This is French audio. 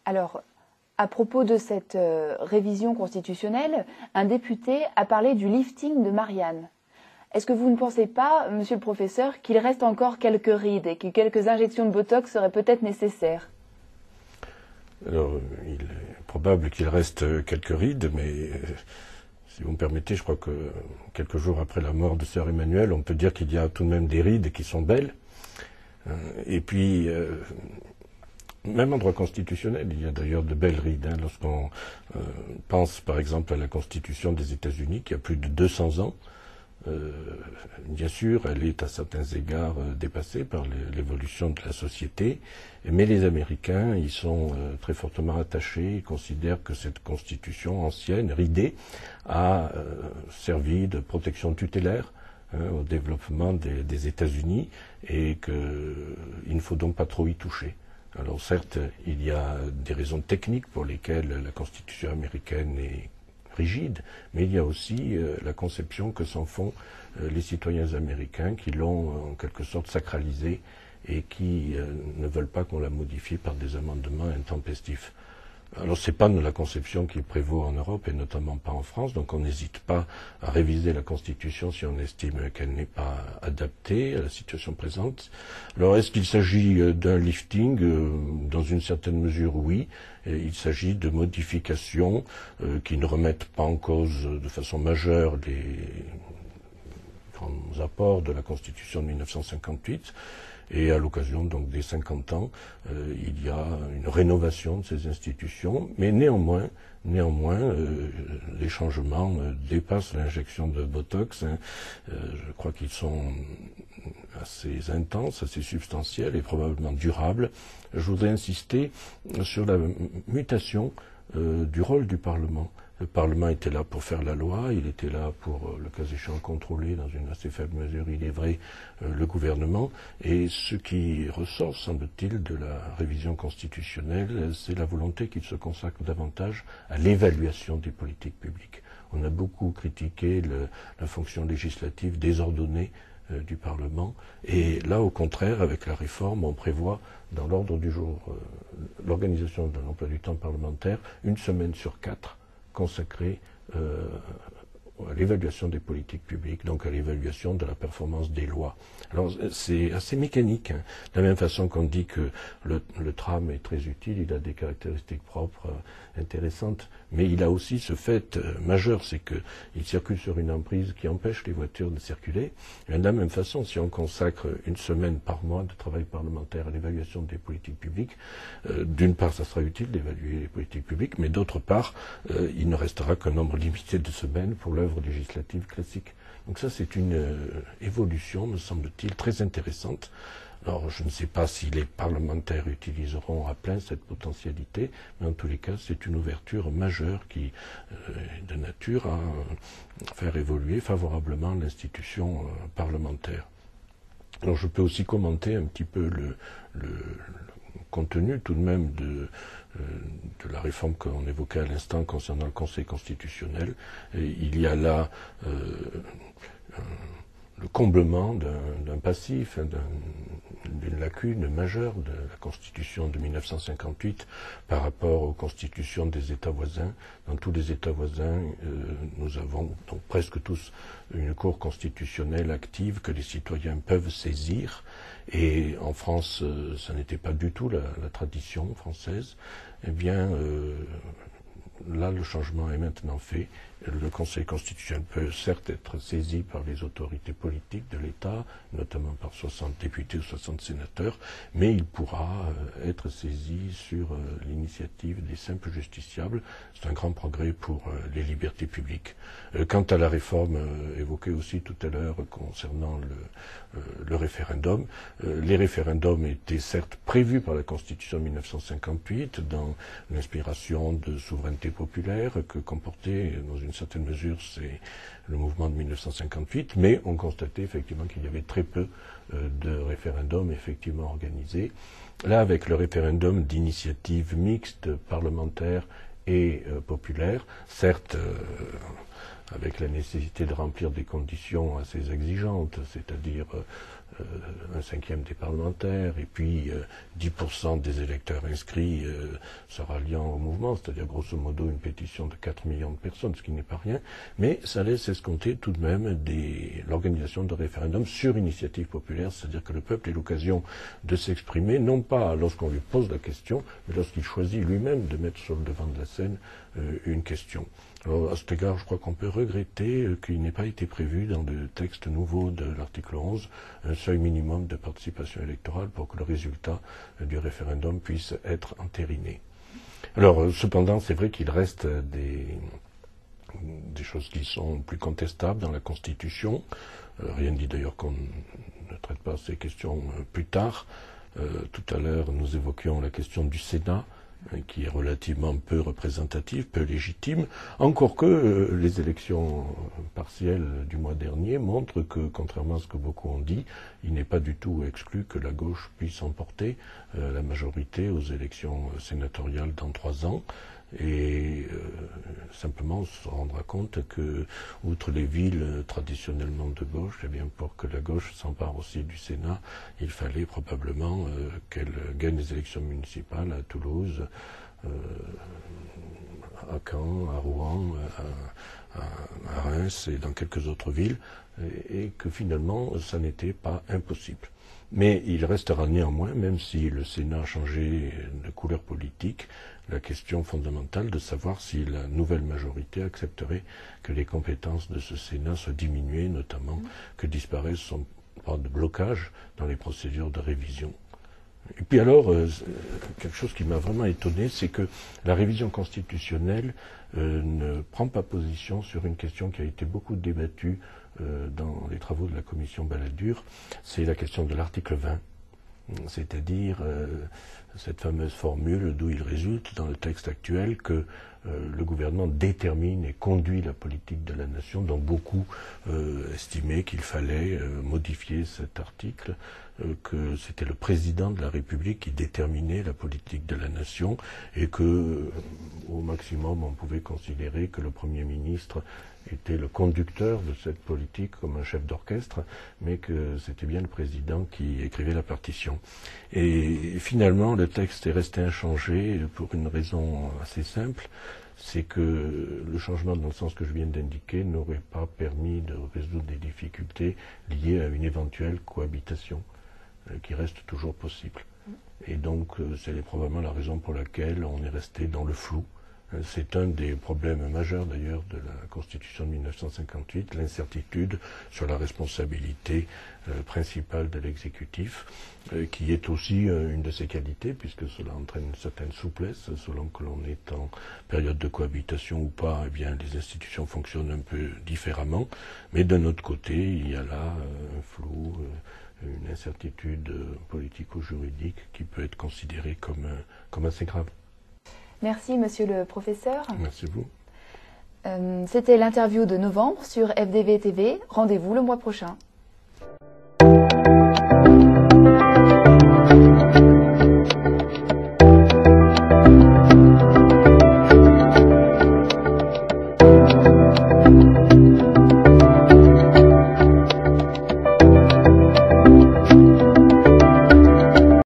Alors, à propos de cette révision constitutionnelle, un député a parlé du lifting de Marianne. Est-ce que vous ne pensez pas, monsieur le professeur, qu'il reste encore quelques rides et que quelques injections de Botox seraient peut-être nécessaires? Alors, il est probable qu'il reste quelques rides, mais si vous me permettez, je crois que quelques jours après la mort de sœur Emmanuelle, on peut dire qu'il y a tout de même des rides qui sont belles. Et puis, même en droit constitutionnel, il y a d'ailleurs de belles rides. Lorsqu'on pense par exemple à la Constitution des États-Unis, qui a plus de 200 ans, bien sûr, elle est à certains égards dépassée par l'évolution de la société, mais les Américains y sont très fortement attachés. Ils considèrent que cette constitution ancienne, ridée, a servi de protection tutélaire au développement des États-Unis et qu'il ne faut donc pas trop y toucher. Alors certes, il y a des raisons techniques pour lesquelles la constitution américaine est rigide, mais il y a aussi la conception que s'en font les citoyens américains qui l'ont en quelque sorte sacralisée et qui ne veulent pas qu'on la modifie par des amendements intempestifs. Alors c'est pas la conception qui prévaut en Europe et notamment pas en France, donc on n'hésite pas à réviser la Constitution si on estime qu'elle n'est pas adaptée à la situation présente. Alors est-ce qu'il s'agit d'un lifting? Dans une certaine mesure, oui. Et il s'agit de modifications qui ne remettent pas en cause de façon majeure les grands apports de la Constitution de 1958. Et à l'occasion donc des 50 ans, il y a une rénovation de ces institutions, mais néanmoins, les changements dépassent l'injection de Botox. Je crois qu'ils sont assez intenses, assez substantiels et probablement durables. Je voudrais insister sur la mutation du rôle du Parlement. Le Parlement était là pour faire la loi, il était là pour, le cas échéant, contrôler dans une assez faible mesure, il est vrai, le gouvernement. Et ce qui ressort, semble-t-il, de la révision constitutionnelle, c'est la volonté qu'il se consacre davantage à l'évaluation des politiques publiques. On a beaucoup critiqué la fonction législative désordonnée du Parlement. Et là, au contraire, avec la réforme, on prévoit dans l'ordre du jour l'organisation de l'emploi du temps parlementaire, 1 semaine sur 4 consacrée à l'évaluation des politiques publiques, donc à l'évaluation de la performance des lois. Alors c'est assez mécanique, hein. De la même façon qu'on dit que le tram est très utile, il a des caractéristiques propres intéressantes, mais il a aussi ce fait majeur, c'est qu'il circule sur une emprise qui empêche les voitures de circuler. Et de la même façon, si on consacre 1 semaine par mois de travail parlementaire à l'évaluation des politiques publiques, d'une part, ça sera utile d'évaluer les politiques publiques, mais d'autre part, il ne restera qu'un nombre limité de semaines pour l'œuvre législative classique. Donc ça, c'est une évolution, me semble-t-il, très intéressante. Alors, je ne sais pas si les parlementaires utiliseront à plein cette potentialité, mais en tous les cas, c'est une ouverture majeure qui est de nature à faire évoluer favorablement l'institution parlementaire. Alors, je peux aussi commenter un petit peu le contenu tout de même de la réforme qu'on évoquait à l'instant concernant le Conseil constitutionnel. Et il y a là le comblement d'un passif, d'une lacune majeure de la Constitution de 1958 par rapport aux constitutions des États voisins. Dans tous les États voisins, nous avons donc presque tous une Cour constitutionnelle active que les citoyens peuvent saisir. Et en France, ça n'était pas du tout la tradition française. Eh bien, là, le changement est maintenant fait. Le Conseil constitutionnel peut certes être saisi par les autorités politiques de l'État, notamment par 60 députés ou 60 sénateurs, mais il pourra être saisi sur l'initiative des simples justiciables. C'est un grand progrès pour les libertés publiques. Quant à la réforme évoquée aussi tout à l'heure concernant le référendum, les référendums étaient certes prévus par la Constitution de 1958 dans l'inspiration de souveraineté populaire que comportait dans une certaine mesure c'est le mouvement de 1958, mais on constatait effectivement qu'il y avait très peu de référendums effectivement organisés. Là, avec le référendum d'initiative mixte, parlementaire et populaire, certes avec la nécessité de remplir des conditions assez exigeantes, c'est-à-dire un cinquième des parlementaires, et puis 10% des électeurs inscrits se ralliant au mouvement, c'est-à-dire grosso modo une pétition de 4 millions de personnes, ce qui n'est pas rien, mais ça laisse escompter tout de même l'organisation de référendums sur initiative populaire, c'est-à-dire que le peuple ait l'occasion de s'exprimer, non pas lorsqu'on lui pose la question, mais lorsqu'il choisit lui-même de mettre sur le devant de la scène une question. Alors, à cet égard, je crois qu'on peut regretter qu'il n'ait pas été prévu dans le texte nouveau de l'article 11 un seuil minimum de participation électorale pour que le résultat du référendum puisse être entériné. Alors, cependant, c'est vrai qu'il reste des choses qui sont plus contestables dans la Constitution. Rien ne dit d'ailleurs qu'on ne traite pas ces questions plus tard. Tout à l'heure, nous évoquions la question du Sénat, qui est relativement peu représentative, peu légitime, encore que les élections partielles du mois dernier montrent que, contrairement à ce que beaucoup ont dit, il n'est pas du tout exclu que la gauche puisse emporter la majorité aux élections sénatoriales dans 3 ans. Et simplement se rendra compte que, outre les villes traditionnellement de gauche, eh bien, pour que la gauche s'empare aussi du Sénat, il fallait probablement qu'elle gagne les élections municipales à Toulouse, à Caen, à Rouen, à Reims et dans quelques autres villes, et que finalement ça n'était pas impossible. Mais il restera néanmoins, même si le Sénat a changé de couleur politique, la question fondamentale de savoir si la nouvelle majorité accepterait que les compétences de ce Sénat soient diminuées, notamment que disparaisse son part de blocage dans les procédures de révision. Et puis alors, quelque chose qui m'a vraiment étonné, c'est que la révision constitutionnelle ne prend pas position sur une question qui a été beaucoup débattue dans les travaux de la commission Balladur, c'est la question de l'article 20. C'est-à-dire cette fameuse formule d'où il résulte dans le texte actuel que le gouvernement détermine et conduit la politique de la nation, dont beaucoup estimaient qu'il fallait modifier cet article, que c'était le président de la République qui déterminait la politique de la nation et que, au maximum, on pouvait considérer que le Premier ministre était le conducteur de cette politique comme un chef d'orchestre, mais que c'était bien le président qui écrivait la partition. Et finalement, le texte est resté inchangé pour une raison assez simple, c'est que le changement dans le sens que je viens d'indiquer n'aurait pas permis de résoudre des difficultés liées à une éventuelle cohabitation qui reste toujours possible. Et donc, c'est probablement la raison pour laquelle on est resté dans le flou. C'est un des problèmes majeurs d'ailleurs de la Constitution de 1958, l'incertitude sur la responsabilité principale de l'exécutif, qui est aussi une de ses qualités, puisque cela entraîne une certaine souplesse, selon que l'on est en période de cohabitation ou pas, eh bien les institutions fonctionnent un peu différemment, mais d'un autre côté, il y a là un flou, une incertitude politico-juridique qui peut être considérée comme assez grave. Merci, monsieur le professeur. Merci vous. C'était l'interview de novembre sur FDV TV. Rendez-vous le mois prochain.